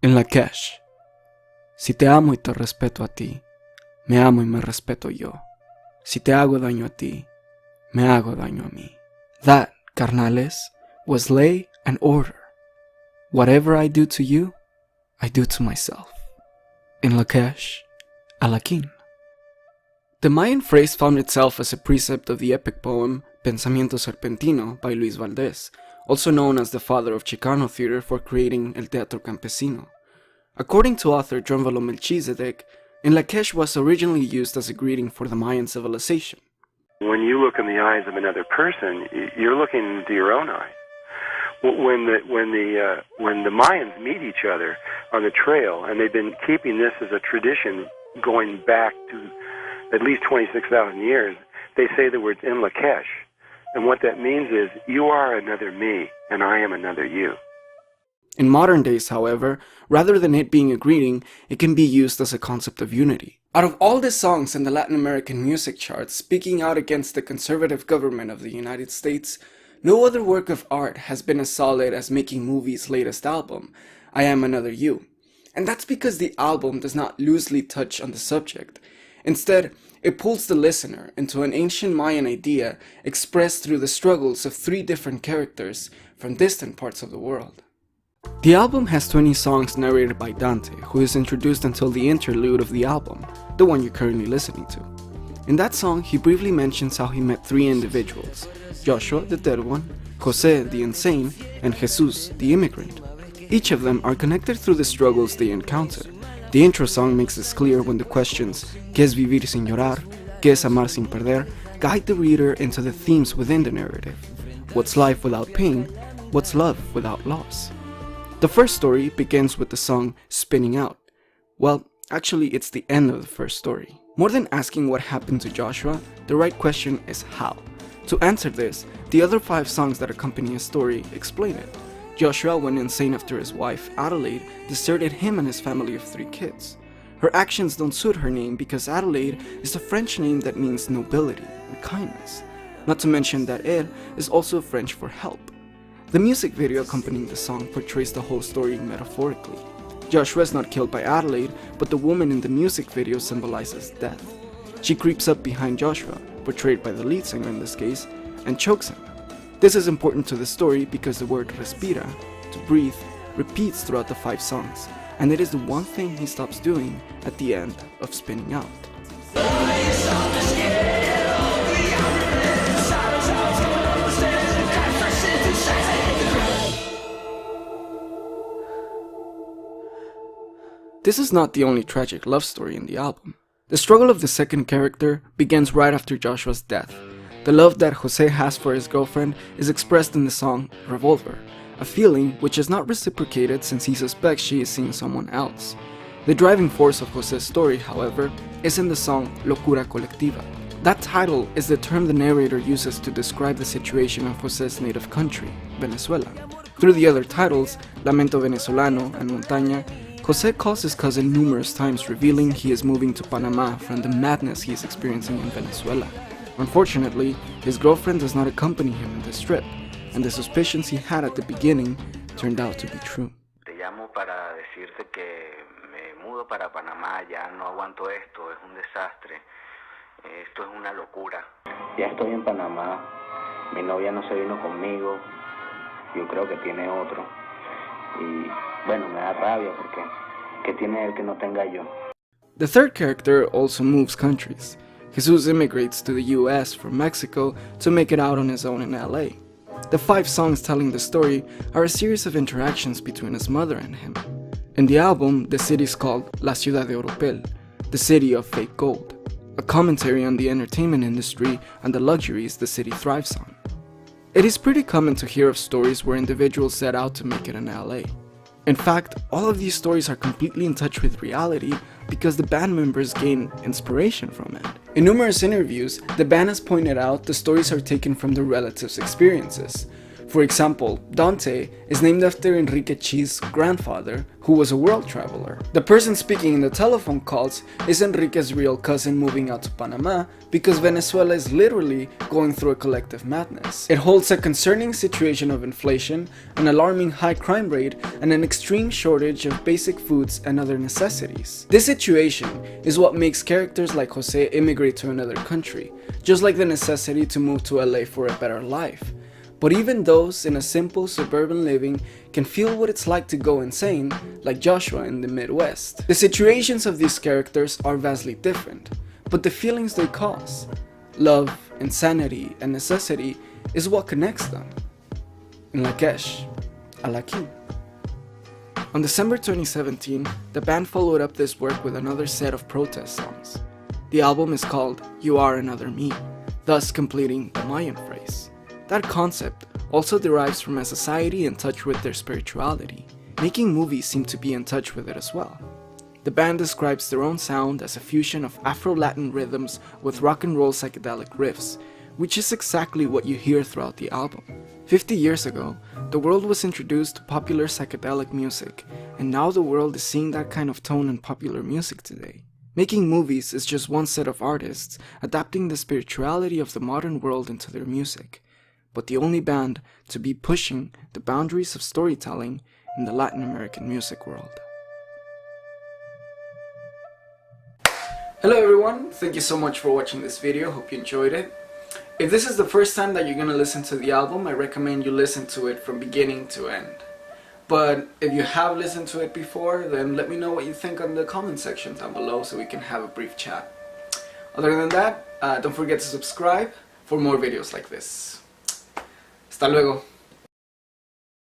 En la cash. Si te amo y te respeto a ti, me amo y me respeto yo. Si te hago daño a ti, me hago daño a mí. That, carnales, was ley and order. Whatever I do to you, I do to myself. In la cash, alaquín. The Mayan phrase found itself as a precept of the epic poem Pensamiento Serpentino by Luis Valdés, also known as the father of Chicano theater for creating El Teatro Campesino. According to author Drunvalo Melchizedek, En la Kesh was originally used as a greeting for the Mayan civilization. When you look in the eyes of another person, you're looking into your own eyes. When the Mayans meet each other on the trail, and they've been keeping this as a tradition going back to at least 26,000 years, they say the words in Lakesh. And what that means is, you are another me, and I am another you. In modern days, however, rather than it being a greeting, it can be used as a concept of unity. Out of all the songs in the Latin American music charts speaking out against the conservative government of the United States, no other work of art has been as solid as Making Movies' latest album, I Am Another You. And that's because the album does not loosely touch on the subject. Instead, it pulls the listener into an ancient Mayan idea expressed through the struggles of three different characters from distant parts of the world. The album has 20 songs narrated by Dante, who is introduced until the interlude of the album, the one you're currently listening to. In that song, he briefly mentions how he met three individuals: Joshua, the dead one, Jose, the insane, and Jesus, the immigrant. Each of them are connected through the struggles they encounter. The intro song makes this clear when the questions ¿Qué es vivir sin llorar? ¿Qué es amar sin perder? Guide the reader into the themes within the narrative. What's life without pain? What's love without loss? The first story begins with the song Spinning Out. Well, actually it's the end of the first story. More than asking what happened to Joshua, the right question is how. To answer this, the other 5 songs that accompany his story explain it. Joshua went insane after his wife, Adelaide, deserted him and his family of 3 kids. Her actions don't suit her name because Adelaide is a French name that means nobility and kindness. Not to mention that El is also French for help. The music video accompanying the song portrays the whole story metaphorically. Joshua is not killed by Adelaide, but the woman in the music video symbolizes death. She creeps up behind Joshua, portrayed by the lead singer in this case, and chokes him. This is important to the story because the word respira, to breathe, repeats throughout the 5 songs, and it is the one thing he stops doing at the end of Spinning Out. This is not the only tragic love story in the album. The struggle of the second character begins right after Joshua's death. The love that Jose has for his girlfriend is expressed in the song Revolver, a feeling which is not reciprocated since he suspects she is seeing someone else. The driving force of Jose's story, however, is in the song Locura Colectiva. That title is the term the narrator uses to describe the situation of Jose's native country, Venezuela. Through the other titles, Lamento Venezolano and Montaña, Jose calls his cousin numerous times, revealing he is moving to Panama from the madness he is experiencing in Venezuela. Unfortunately, his girlfriend does not accompany him in this trip, and the suspicions he had at the beginning turned out to be true. Te llamo para decirte que me mudo para Panamá, ya no aguanto esto, es un desastre, esto es una locura. Ya estoy en Panamá, mi novia no se vino conmigo, yo creo que tiene otro, y bueno, me da rabia porque ¿qué tiene él que no tenga yo? The third character also moves countries. Jesus immigrates to the US from Mexico to make it out on his own in LA. The 5 songs telling the story are a series of interactions between his mother and him. In the album, the city is called La Ciudad de Oropel, the city of fake gold, a commentary on the entertainment industry and the luxuries the city thrives on. It is pretty common to hear of stories where individuals set out to make it in LA. In fact, all of these stories are completely in touch with reality because the band members gain inspiration from it. In numerous interviews, the band has pointed out the stories are taken from their relatives' experiences. For example, Dante is named after Enrique Chi's grandfather, who was a world traveler. The person speaking in the telephone calls is Enrique's real cousin moving out to Panama because Venezuela is literally going through a collective madness. It holds a concerning situation of inflation, an alarming high crime rate, and an extreme shortage of basic foods and other necessities. This situation is what makes characters like Jose immigrate to another country, just like the necessity to move to LA for a better life. But even those in a simple suburban living can feel what it's like to go insane, like Joshua in the Midwest. The situations of these characters are vastly different, but the feelings they cause, love, insanity, and necessity, is what connects them. In Lakesh, Alakim. On December 2017, the band followed up this work with another set of protest songs. The album is called You Are Another Me, thus completing the Mayan phrase. That concept also derives from a society in touch with their spirituality. Making movies seem to be in touch with it as well. The band describes their own sound as a fusion of Afro-Latin rhythms with rock and roll psychedelic riffs, which is exactly what you hear throughout the album. 50 years ago, the world was introduced to popular psychedelic music, and now the world is seeing that kind of tone in popular music today. Making movies is just one set of artists adapting the spirituality of the modern world into their music, but the only band to be pushing the boundaries of storytelling in the Latin American music world. Hello everyone, thank you so much for watching this video, hope you enjoyed it. If this is the first time that you're gonna listen to the album, I recommend you listen to it from beginning to end. But if you have listened to it before, then let me know what you think on the comment section down below so we can have a brief chat. Other than that, don't forget to subscribe for more videos like this. Hasta luego.